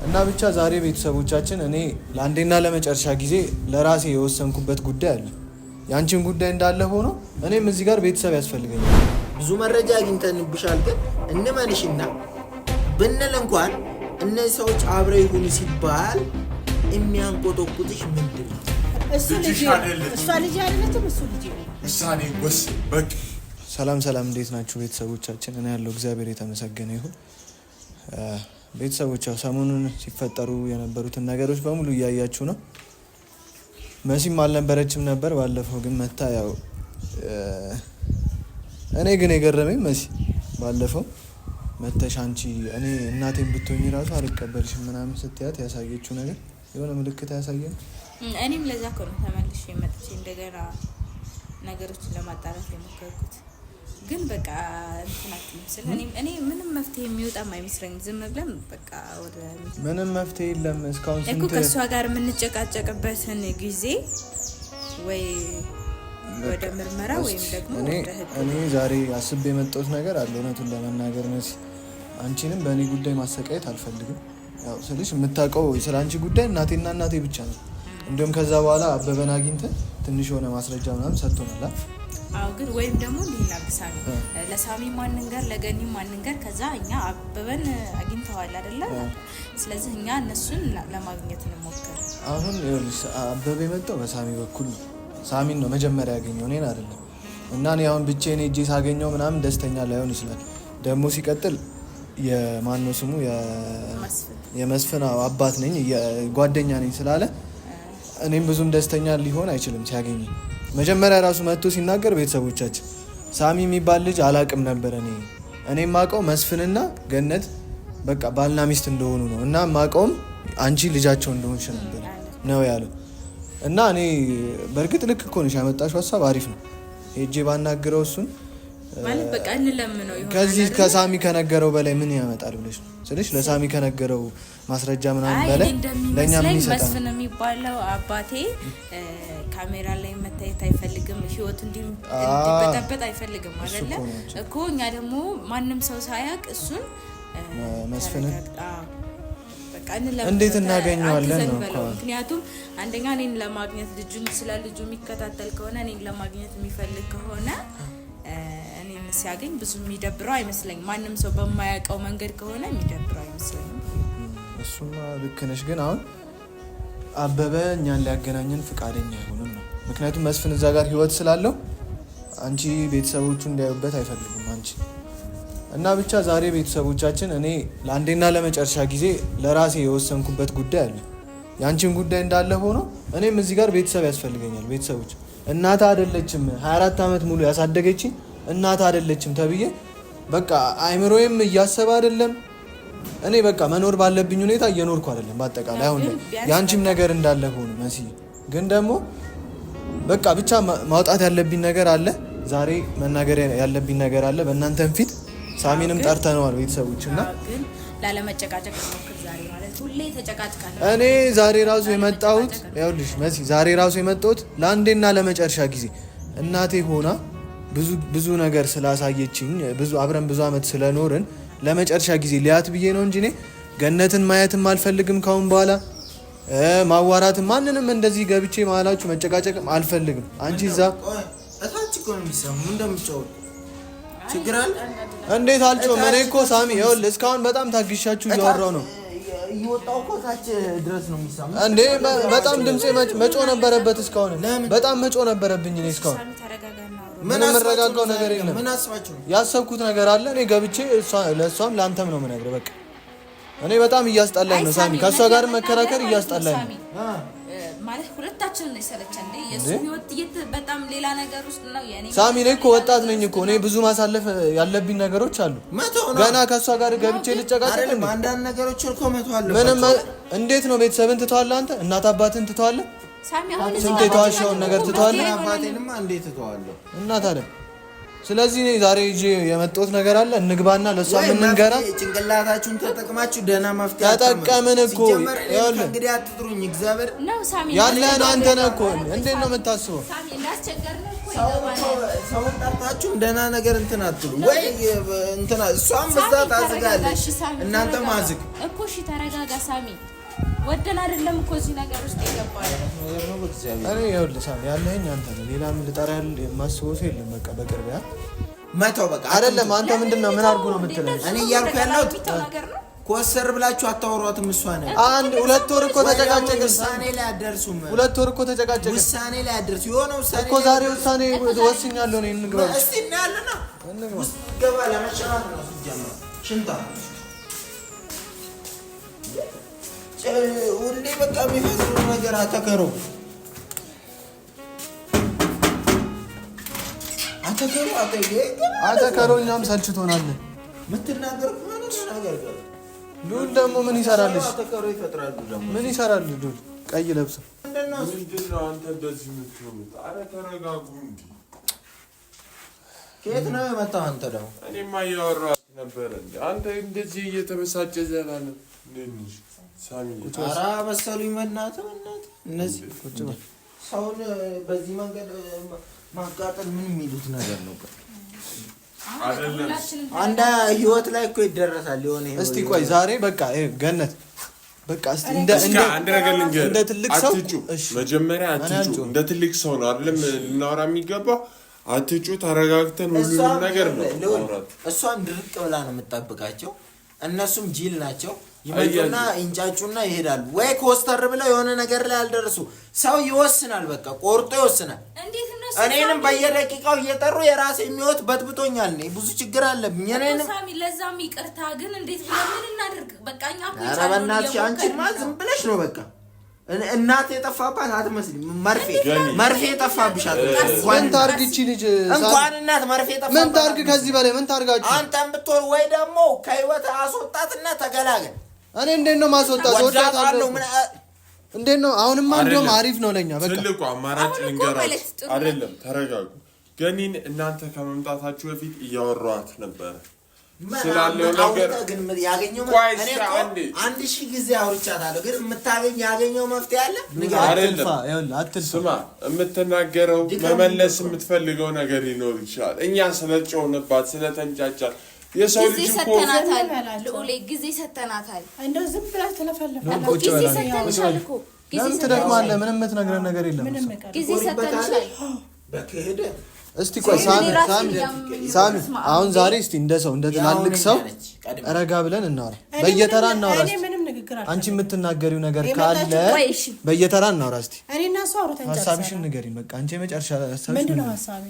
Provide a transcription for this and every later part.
እና ብቻ ዛሬ ቤተሰቦቻችን እኔ ለአንዴና ለመጨረሻ ጊዜ ለራሴ የወሰንኩበት ጉዳይ አለ። ያንቺን ጉዳይ እንዳለ ሆኖ እኔም እዚህ ጋር ቤተሰብ ያስፈልገኛል። ብዙ መረጃ አግኝተንብሻል፣ ግን እንመንሽና ብንል እንኳን እነዚህ ሰዎች አብረው ይሁኑ ሲባል የሚያንቆጠቁጥሽ ምንድን ነው? እሱ ልጅ አይደለችም፣ እሱ ልጅ ውሳኔ ወስ በቃ። ሰላም ሰላም፣ እንዴት ናችሁ ቤተሰቦቻችን? እኔ ያለው እግዚአብሔር የተመሰገነ ይሁን። ቤተሰቦች ሰሞኑን ሲፈጠሩ የነበሩትን ነገሮች በሙሉ እያያችሁ ነው። መሲም አልነበረችም ነበር ባለፈው፣ ግን መታ ያው እኔ ግን የገረመኝ መሲ ባለፈው መተሽ አንቺ እኔ እናቴን ብትሆኝ ራሱ አልቀበልሽም ምናምን ስትያት ያሳየችው ነገር የሆነ ምልክት ያሳየን። እኔም ለዛ እኮ ነው ተመልሼ መጥቼ እንደገና ነገሮችን ለማጣራት የሞከርኩት። ግን በቃ እንትናት ምስል እኔ ምንም መፍትሄ የሚወጣም አይመስለኝም። ዝም ብለን በቃ ወደ ምንም መፍትሄ የለም እስካሁን እኮ ከእሷ ጋር የምንጨቃጨቅበትን ጊዜ ወይ ወደ ምርመራ ወይም ደግሞ እኔ ዛሬ አስቤ የመጣሁት ነገር አለ። እውነቱን ለመናገር መሲ አንቺንም በእኔ ጉዳይ ማሰቃየት አልፈልግም። ያው ስልሽ የምታውቀው ስለ አንቺ ጉዳይ እናቴና እናቴ ብቻ ነው። እንዲሁም ከዛ በኋላ አበበን አግኝተን ትንሽ የሆነ ማስረጃ ምናምን ሰጥቶናል። አዎ ግን ወይም ደግሞ እንዲላግሳሚ ለሳሚ ማንንገር ለገኒ ማንንገር፣ ከዛ እኛ አበበን አግኝተዋል አይደለ? ስለዚህ እኛ እነሱን ለማግኘት እንሞክር። አሁን ይኸውልሽ አበበ የመጣው በሳሚ በኩል ነው። ሳሚን ነው መጀመሪያ ያገኘው እኔን አይደለም። እና እኔ አሁን ብቻዬን ሄጄ ሳገኘው ምናምን ደስተኛ ላይሆን ይችላል። ደግሞ ሲቀጥል የማነው ስሙ የመስፍን አባት ነኝ ጓደኛ ነኝ ስላለ እኔም ብዙም ደስተኛ ሊሆን አይችልም ሲያገኝ። መጀመሪያ ራሱ መጥቶ ሲናገር ቤተሰቦቻችን ሳሚ የሚባል ልጅ አላቅም ነበር። እኔ ማቀው መስፍንና ገነት በቃ ባልና ሚስት እንደሆኑ ነው እና ማቀውም አንቺ ልጃቸው እንደሆንሽ ነበር ነው ያለው። እና እኔ በእርግጥ ልክ እኮ ነሽ፣ ያመጣሽው ሀሳብ አሪፍ ነው። ሄጄ ባናግረው እሱን ማለት በቃ እንለምነው ይሆናል። ከዚህ ከሳሚ ከነገረው በላይ ምን ያመጣል ብለሽ ነው ስለሽ ለሳሚ ከነገረው ማስረጃ ምናምን በላይ ለኛ ምን ይሰጣል? መስፍን የሚባለው አባቴ ካሜራ ላይ መታየት አይፈልግም፣ ህይወቱ እንዲበጠበጥ አይፈልግም አይደለ እኮ። እኛ ደግሞ ማንም ሰው ሳያውቅ እሱን መስፍንን እንዴት እናገኘዋለን ነው እኮ። ምክንያቱም አንደኛ እኔን ለማግኘት ልጁን ስለ ልጁ የሚከታተል ከሆነ እኔን ለማግኘት የሚፈልግ ከሆነ እኔን ሲያገኝ ብዙ የሚደብረው አይመስለኝም። ማንም ሰው በማያውቀው መንገድ ከሆነ የሚደብረው አይመስለኝም። እሱማ ልክ ነሽ። ግን አሁን አበበ እኛን ሊያገናኘን ፍቃደኛ አይሆንም ነው። ምክንያቱም መስፍን እዛ ጋር ህይወት ስላለው አንቺ ቤተሰቦቹ እንዲያዩበት አይፈልጉም አንቺ እና ብቻ ዛሬ ቤተሰቦቻችን እኔ ለአንዴና ለመጨረሻ ጊዜ ለራሴ የወሰንኩበት ጉዳይ አለ። ያንቺን ጉዳይ እንዳለ ሆኖ እኔም እዚህ ጋር ቤተሰብ ያስፈልገኛል። ቤተሰቦች እናት አይደለችም 24 ዓመት ሙሉ ያሳደገችኝ እናት አይደለችም ተብዬ በቃ አይምሮዬም እያሰበ አይደለም። እኔ በቃ መኖር ባለብኝ ሁኔታ እየኖርኩ አይደለም። በአጠቃላይ አሁን ያንቺም ነገር እንዳለ ሆኖ መሲ ግን ደግሞ በቃ ብቻ ማውጣት ያለብኝ ነገር አለ። ዛሬ መናገር ያለብኝ ነገር አለ በእናንተም ፊት። ሳሚንም ጠርተነዋል ቤተሰቦች እና ግን ላለመጨቃጨቅ ሞክር። ዛሬ ማለት ሁሌ ተጨቃጭቃለሁ። እኔ ዛሬ ራሱ የመጣሁት ያውልሽ መሲ ዛሬ ራሱ የመጣሁት ለአንዴና ለመጨረሻ ጊዜ እናቴ ሆና ብዙ ነገር ስላሳየችኝ አብረን ብዙ አመት ስለኖርን ለመጨረሻ ጊዜ ሊያት ብዬ ነው እንጂ እኔ ገነትን ማየትም አልፈልግም። ካሁን በኋላ ማዋራትም ማንንም እንደዚህ ገብቼ ማላችሁ መጨቃጨቅም አልፈልግም። አንቺ እዛ እታች እኮ ነው የሚሰማው እንደምትጮው ችግር አለ። እንዴት አልጮም? እኔ እኮ ሳሚ ይኸውልህ እስካሁን በጣም ታግሻችሁ እያወራሁ ነው። እየወጣሁ እኮ ታች ድረስ ነው የሚሰማው እንዴ። በጣም ድምጼ መጮ ነበረበት እስካሁን በጣም መጮ ነበረብኝ። እኔ እስካሁን ምን መረጋጋው ነገር የለም። ምን አስባችሁ? ያሰብኩት ነገር አለ። እኔ ገብቼ ለእሷም ለአንተም ነው የምነግርህ። በቃ እኔ በጣም እያስጠላኝ ነው ሳሚ። ከእሷ ጋር መከራከር እያስጠላኝ ነው ማለት ሁለታችንን ነው የሰለቸን እንዴ። የሱ ህይወት በጣም ሌላ ነገር ውስጥ ነው የኔ ሳሚ። እኔ እኮ ወጣት ነኝ እኮ እኔ ብዙ ማሳለፍ ያለብኝ ነገሮች አሉ። ገና ከሷ ጋር ገብቼ ልጨቃጨቅ እንዴ? አንዳንድ ነገሮች እኮ መተው አለ። ምንም እንዴት ነው ቤተሰብን ትተዋለህ አንተ? እናት አባትን ትተዋለህ? ሳሚ አሁን ስንት የተዋሸውን ነገር ትተዋለህ? አባቴንማ እንዴት ትተዋለህ? እና ታዲያ ስለዚህ እኔ ዛሬ ይዤ የመጣሁት ነገር አለ። እንግባና ለሷ ምን እንገራ። ጭንቅላታችሁን ተጠቅማችሁ ደህና መፍትሄ ተጠቀምን እኮ ይኸውልህ። እንግዲህ አትጥሩኝ እግዚአብሔር ነው ሳሚ ያለህን አንተ ነህ እኮ። እንዴት ነው የምታስበው? ሳሚ እንዳስቸገርን እኮ ሰውን ጠርታችሁ ደህና ነገር እንትን አትሉ ወይ? እንትና እሷም በዛ ታዝጋለች፣ እናንተም አዝግ እኮ። እሺ ተረጋጋ ሳሚ። ወደን አይደለም እኮ እዚህ ነገር ውስጥ የገባነው። እኔ ይኸውልህ ሳሚ ያለኸኝ አንተ ነህ። ሌላም ልጠራ የማስበው ሰው የለም። በቃ በቅርብ ያ መተው በቃ አይደለም። አንተ ምንድነው ምን አድርጎ ነው የምትለው? እኔ እያልኩ ያለሁት ኮሰር ብላችሁ አታወሯትም። እሷን አንድ 2 ወር እኮ ተጨቃጨቅን። ውሳኔ ላይ አደርሱም። 2 ወር እኮ ተጨቃጨቅን። ውሳኔ ላይ አደርሱ የሆነ ውሳኔ እኮ ዛሬ ውሳኔ ወስኛለሁ። እኔ እንግባ እስቲ እናያለና ውስጥ ገባ ለመሸናት ነው ሲጀምር ሽንታ ሁሌ በቃ የሚፈጥሩ ነገር አተከሩ አተከሩ እኛም ሰልችቶናል። የምትናገር ማለት ነገር ጋር ሉል ደግሞ ምን ይሰራልሽ? ምን ይሰራል ሉል? ቀይ ለብሰ ምንድነው አንተ እንደዚህ የምትሆኑት? ኧረ ተረጋጉ እንዴ! ከየት ነው የመጣው አንተ ደግሞ? እኔማ እያወራሁት ነበር እንዴ። አንተ እንደዚህ እየተበሳጨ ዘላለ ነሽ ሳሚ። ኧረ መሰሉኝ በእናትህ እነዚህ ሰውን በዚህ መንገድ ማቃጠል ምን የሚሉት ነገር ነው? አይደለም አንዳ ህይወት ላይ እኮ ይደረሳል። የሆነ እስቲ ቆይ ዛሬ በቃ ገነት በቃ እስቲ እንደ ትልቅ ሰው መጀመሪያ አትጩ። እንደ ትልቅ ሰው ነው አይደለም ልናወራ የሚገባው። አትጩ፣ ተረጋግተን ሁሉንም ነገር ነው። እሷም ድርቅ ብላ ነው የምትጠብቃቸው። እነሱም ጂል ናቸው። ይመጡና እንጫጩና ይሄዳሉ። ወይ ኮስተር ብለው የሆነ ነገር ላይ አልደረሱ። ሰው ይወስናል፣ በቃ ቆርጦ ይወስናል። እኔንም በየደቂቃው እየጠሩ የራሴ የሚወት በጥብጦኛል። እኔ ብዙ ችግር አለብኝ። እኔንም ሳሚ ለዛም ይቅርታ ግን እንዴት ምን እናድርግ? በቃኛ እኮ ኧረ በእናትሽ አንቺማ ዝም ብለሽ ነው በቃ እናት የጠፋባት አትመስልም። መርፌ የጠፋብሻት ምን ታርግ እቺ ልጅ እንኳን እናት መርፌ የጠፋባት ምን ታርግ? ከዚህ በላይ ምን ታርጋችሁ? አንተም ብትሆን ወይ ደግሞ ከህይወት አስወጣትና ተገላገል። እኔ እንዴት ነው ማስወጣት? ወጣታለሁ እንዴት ነው? አሁንማ እንደውም አሪፍ ነው ለኛ። በቃ ትልቁ አማራጭ ልንገራችሁ። አይደለም ተረጋጉ። ገኒን እናንተ ከመምጣታችሁ በፊት እያወራኋት ነበር ስላለው ነገር ግን ያገኘው እኔ እኮ 1000 ጊዜ አውርቻታለሁ። ግን ያገኘው መፍትሄ አለ? አትልፋ። የምትናገረው መመለስ የምትፈልገው ነገር ይኖር ይችላል። እኛ ስለጨውንባት ስለተንጫጫል የሰው ልጅ እኮ ጊዜ ሰተናታል። እንደው ዝም ብለህ ተለፈልፈ ጊዜ ሰተናታል እኮ ጊዜ ትደክማለህ። ምንም የምትነግረን ነገር የለም። ጊዜ ሰተናታል በከሄደ እስቲ ቆይ ሳሚ አሁን ዛሬ እስቲ እንደ ሰው እንደ ትላልቅ ሰው ረጋ ብለን እናወራ። በየተራ እናወራ። አንቺ የምትናገሪው ነገር ካለ በየተራ እናወራ። እስቲ እኔና እሱ አውርተን ሐሳብሽን ንገሪኝ። በቃ አንቺ የመጨረሻ ሐሳብሽ ምንድነው? ሐሳቤ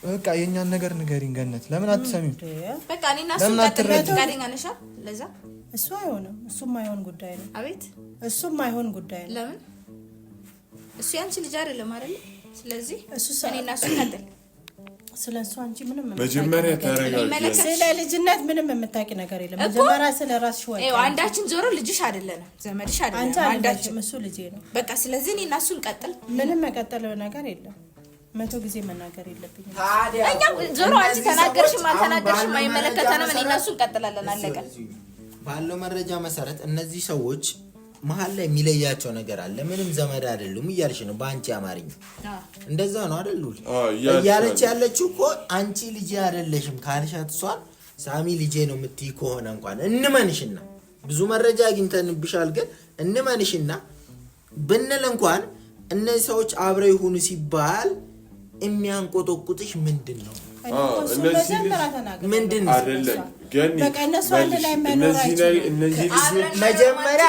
በቃ የኛን ነገር ንገሪኝ። ገነት ለምን አትሰሚም? በቃ እኔና እሱ ፈቃደኛ ነሽ? ለዛ እሱ አይሆንም። እሱም አይሆን ጉዳይ ነው። አቤት እሱም አይሆን ጉዳይ ነው። ለምን? እሱ ያንቺ ልጅ አይደለም አይደል? ስለዚህ እኔና እሱ ቀጥል። ስለሱ አንቺ ምንም መጀመሪያ ተረጋግተሽ ስለ ልጅነት ምንም የምታውቂ ነገር የለም። መጀመሪያ ስለ ራስሽ ወይ አንዳችን ዞሮ ልጅሽ አይደለንም፣ ዘመድሽ አይደለም። አንዳችን እሱ ልጄ ነው። በቃ ስለዚህ እኔና እሱን ቀጥል። ምንም መቀጠል ነገር የለም። 100 ጊዜ መናገር የለብኝም። እኛ ዞሮ አንቺ ተናገርሽም አልተናገርሽም አይመለከተንም። እኔና እሱን ቀጥላለን። አለቀ። ባለው መረጃ መሰረት እነዚህ ሰዎች መሀል ላይ የሚለያቸው ነገር አለ። ምንም ዘመድ አይደሉም እያልሽ ነው በአንቺ አማርኛ። እንደዛ ነው አይደል? እያለች ያለችው እኮ አንቺ ልጄ አይደለሽም ካልሻት እሷን ሳሚ ልጄ ነው የምትይ ከሆነ እንኳን እንመንሽና ብዙ መረጃ አግኝተንብሻል፣ ግን እንመንሽና ብንል እንኳን እነዚህ ሰዎች አብረው ይሁኑ ሲባል የሚያንቆጠቁጥሽ ምንድን ነው? ምንድን ነው? መጀመሪያ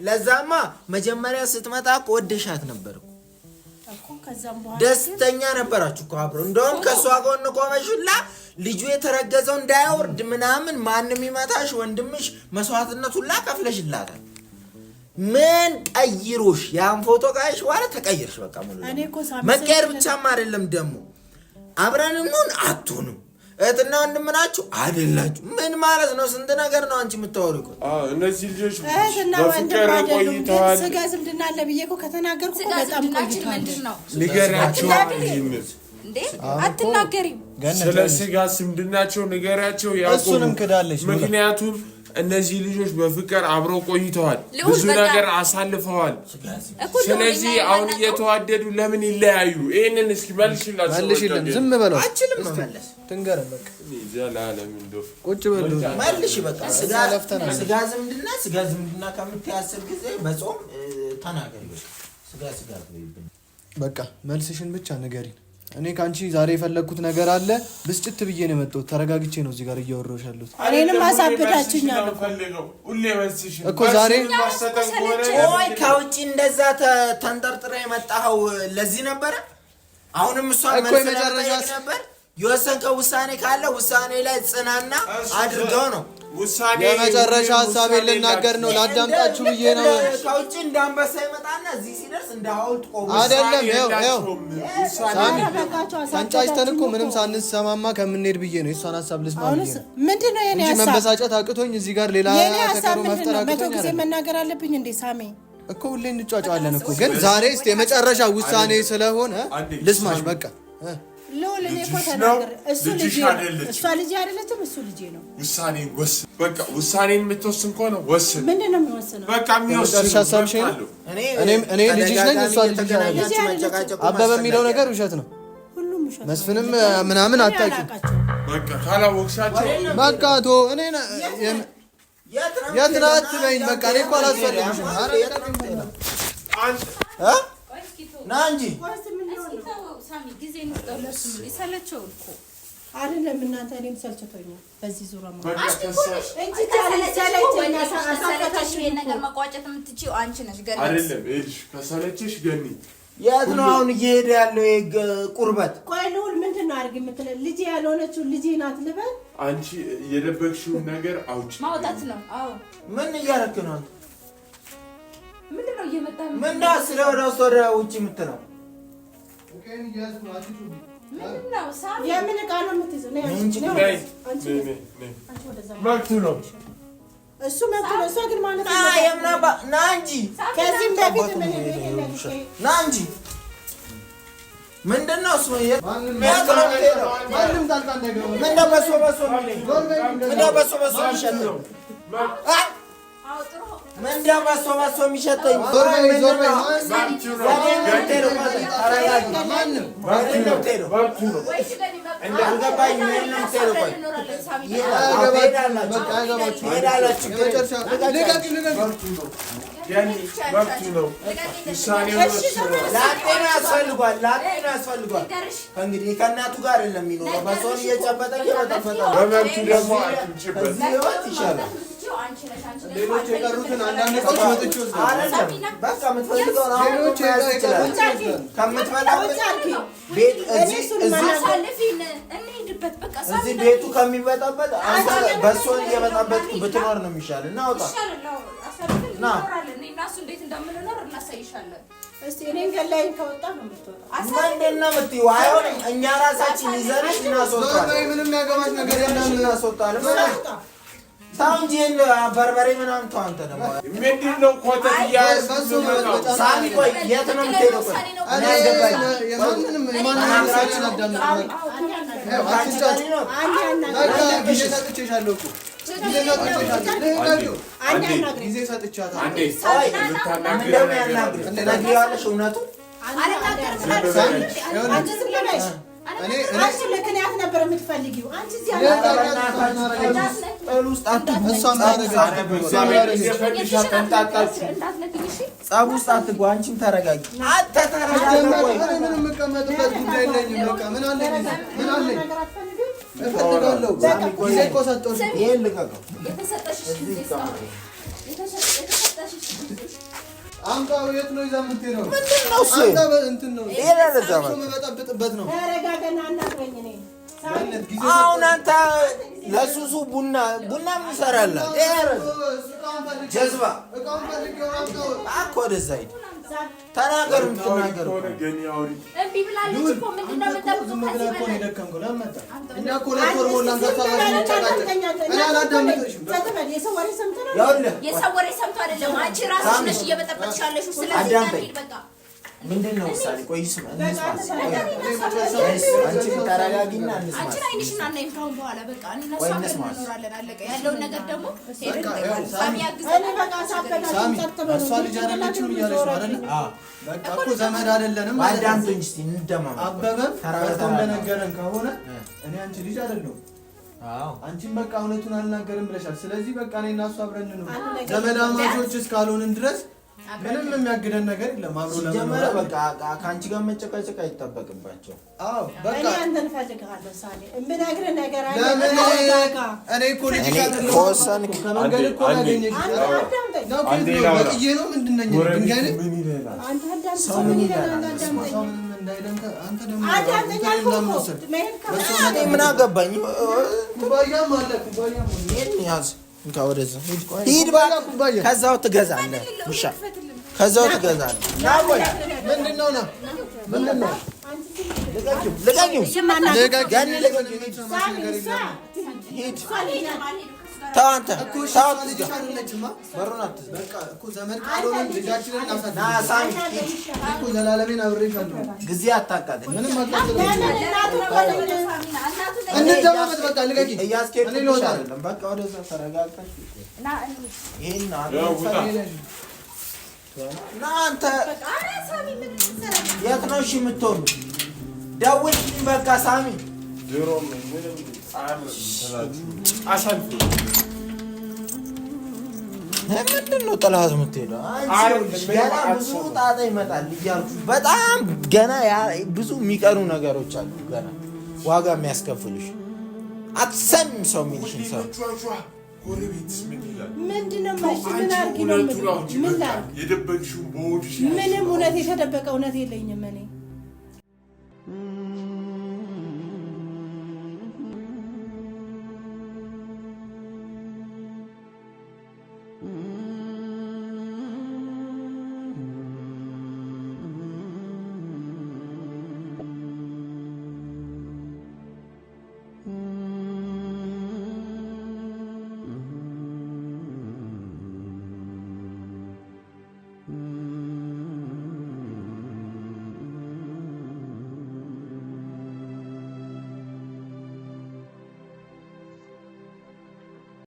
ለዛማ መጀመሪያ ስትመጣ እኮ ወደሻት ነበር እኮ ደስተኛ ነበራችሁ እኮ አብረው። እንደውም ከእሷ ጎን ቆመሽላ ልጁ የተረገዘው እንዳያወርድ ምናምን ማንም ይመታሽ ወንድምሽ መስዋዕትነት ሁላ ከፍለሽላታል። ምን ቀይሮሽ? ያን ፎቶ ካይሽ በኋላ ተቀየርሽ። በቃ ሙሉ መቀየር ብቻም አይደለም ደግሞ አብረን እንሁን አትሆንም፣ እህትና ወንድም ናችሁ አይደላችሁ። ምን ማለት ነው? ስንት ነገር ነው አንቺ የምታወሪው እኮ። እነዚህ ልጆች እህትና ወንድም ቆይተዋል። ስጋ ዝምድና አለ ብዬ እኮ ከተናገርኩ እኮ በጣም ቆይተዋል። ንገሪያቸው እንዴ አትናገሪም? ስለ ስጋ ዝምድናቸው ንገሪያቸው። ያቆሙ። ምክንያቱም እነዚህ ልጆች በፍቅር አብረው ቆይተዋል፣ ብዙ ነገር አሳልፈዋል። ስለዚህ አሁን እየተዋደዱ ለምን ይለያዩ? ይሄንን እስኪ መልሽልን። ዝም በለው። አችልም መመለስ ትንገረን በቃ ዘላለም እንደው ቁጭ በሉ። መልሽ በቃ ስጋ ዝምድና ከምትያስብ ጊዜ በጾም ተናገሪ። ስጋ በቃ መልስሽን ብቻ ንገሪን። እኔ ካንቺ ዛሬ የፈለግኩት ነገር አለ። ብስጭት ብዬ ነው የመጣሁት። ተረጋግቼ ነው እዚህ ጋር እያወራሁሽ ያለሁት። እኔንም አሳብዳችኛል እኮ ዛሬ። ወይ ከውጪ እንደዛ ተንጠርጥረ የመጣኸው ለዚህ ነበረ? አሁንም እሷ መልስ ነበር። የወሰንከው ውሳኔ ካለ ውሳኔ ላይ ጽናና አድርገው ነው። የመጨረሻ ሀሳቤን ልናገር ነው። ላዳምጣችሁ ብዬ ነው። ከውጭ እንዳንበሳ ይመጣና እዚህ ሲደርስ እንደ ሐውልት ቆሞ አይደለም። ይኸው ሳሚ ተንጫጭተን እኮ ምንም ሳንሰማማ ከምንሄድ ብዬ ነው የእሷን ሀሳብ ልስማ ብዬ ነው። ምንድን ነው የኔ ሀሳብ? መበሳጨት አቅቶኝ እዚህ ጋር ሌላ ተቀሩ መፍጠር አቅቶኝ መቶ ጊዜ መናገር አለብኝ እንዴ ሳሚ? እኮ ሁሌ እንጫጫዋለን እኮ፣ ግን ዛሬ እስኪ የመጨረሻ ውሳኔ ስለሆነ ልስማሽ በቃ። ሎል እኔ እኮ ተናገር። እሱ ልጅ እሷ ልጅ አይደለችም፣ እሱ ልጅ ነው። ውሳኔን ወስን በቃ። ውሳኔን የምትወስን ከሆነ ወስን። ምንድን ነው የሚወስነው? በቃ የሚወስን እኔ ልጅ ነኝ፣ እሷ ልጅ ነች። አበበ የሚለው ነገር ውሸት ነው። ሁሉም ውሸት። መስፍንም ምናምን አታውቂም። በቃ ካላወቅሻቸው በቃ ቶ እኔ የት ናት አትበይኝ። በቃ እኔ እኮ አላስፈልግሽም። ና እንጂ አይደለም እናንተ። እኔም ሰልችቶኛል በዚህ ዙሪያ ነገር መቋጨት የምትችይው አንቺ ነሽ። ገና አይደለም እልሽ ከሰለችሽ ገኒ የት ነው አሁን እየሄደ ያለው ቁርበት? ቆይ ልውል ምንድን ነው አድርግ የምትለው? ልጄ ያልሆነችው ልጄ ናት ልበል? አንቺ የደበቅሽውን ነገር አውጪ። ማውጣት ነው። አዎ ምን እያደረክ ነው አንተ? ምንድን ነው እየመጣ ምን ስለ ወደ ውጭ የምትለው? የምን ዕቃ ነው የምትይዘው? መብቱ ነው እሱ መብቱ ነው። እሷ ግን ማለት ና እንጂ ከዚህም በፊት ና እንጂ ምንድን ነው እሱ? ምንድን በሶ የሚሸተኝ ያስፈልጓል። ከእንግዲህ ከእናቱ ጋር የለም የሚኖረው በሰውን እየጨበጠ በመብቱ ደግሞ ይሻላል። ሌሎች የቀሩትን አንዳንድ ሰዎች ወጥቼ በቃ የምትፈልገውን እዚህ ቤቱ ከሚበጣበጥ አንተ በሶን እየበጣበጥክ ብትኖር ነው የሚሻል። እና አውጣ ምንድን ነው የምትይው? አይሆንም። እኛ ራሳችን ይዘንሽ እናስወጣለን። ምንም ያገባሽ ነገር እናስወጣለን። ተው እንጂ በርበሬ ምናምን ተው። አንተ ደግሞ ምንድን ነው ኮተት ሳሚ? ቆይ የት ነው የምትሄደው? ምክንያት ነበር የምትፈልጊው አንቺ። ጸብ ውስጥ አትግባ። አንቺም ተረጋጊ። አምጣው። የት ነው ይዘህ የምትሄደው? ምንድን ነው እሱ? እንትን ነው መበጠብጥበት ነው። ተረጋጋና አናግረኝ። እኔ አሁን አንተ ለሱሱ ቡና የምሰራለህ ጀዝባ እኮ ወደዛ ሂድ። ተናገር። የምትናገር እምቢ ብላለች እኮ። ምንድን ነው የሰው ወሬ ሰምቶ አይደለም። አንቺ ራስሽ ነሽ እየበጠበጥሽ ያለሽው። ስለዚህ በቃ ምንድነው ውሳኔ? ቆይ ስማ አንቺ ተረጋጊና እንስማ። አንቺ አይንሽና እናይም ካሁን በኋላ በቃ እኔ እና እሷ እንኖራለን አለቀ። ያለውን ነገር ደግሞ ሄደን ሳሚ ያግዘን። በቃ ሳሚ እሷ ልጅ አይደለችም እያለች ነው አይደል? በቃ እኮ ዘመድ አይደለንም። አዳምጡኝ እስቲ እንደማማ አበበም እንደነገረን ከሆነ እኔ አንቺ ልጅ አይደለሁም። አንቺም በቃ እውነቱን አልናገርም ብለሻል። ስለዚህ በቃ እኔና እሷ አብረን ነው ዘመዳማቾች እስካልሆንን ድረስ ምንም የሚያግደን ነገር የለም። አብሮ ለመኖር በቃ ከአንቺ ጋር መጨቃጨቅ አይጠበቅባቸው። አዎ በቃ እኔ አንተን ፈልጋለሁ ሳሚ። የምነግርህ ነገር አለ። እኔ እኮ ልጅ ከወሰንክ ከመንገድ እኮ ያገኘኝ በጥዬ ነው ምንድን ነኝ ድንጋይ ነኝ። አንተ አዳም ሰው ምን ይላል? አንተ ደግሞ ምን አገባኝ? ኩባያም አለ ኩባያም ያዝ ወደዛ ሂድ በቃ ከዛው ትገዛለህ። ውሻ ከዛው ትገዛለህ። ምንድነው ነው ምንድነው? ልቀቂው ተው አንተ ተው በሩን አትዝጋ። በቃ እኮ ዘመድ ካልሆነ ልጃችንን እናሳድግ። እኮ ዘላለሜን አብሬሻለሁ። ጊዜ አታቃጥል። ምንም አታቃጥል። እንደማመጥ በቃ ልቀቂ። እያስኬድኩሽ አይደለም። በቃ ወደዛ ተረጋግተሽ ይሄን ና አንተ የት ነው እሺ የምትሆኑ? ደውልልኝ በቃ ሳሚ። ድሮም ምንም አሳልፍ ምንድን ነው ጥላት የምትሄደው? ገና ብዙ ጣጣ ይመጣል እያልኩ በጣም ገና ብዙ የሚቀሩ ነገሮች አሉ። ገና ዋጋ የሚያስከፍሉሽ አትሰሚም። ሰው የሚልሽን ሰው ጎረቤትስ ምን ይላል? ምንድነው ማለት ምን አድርጊ ነው? ምን ላድርግ? የደበቅሽው በሆድሽ ምንም እውነት የተደበቀ እውነት የለኝም እኔ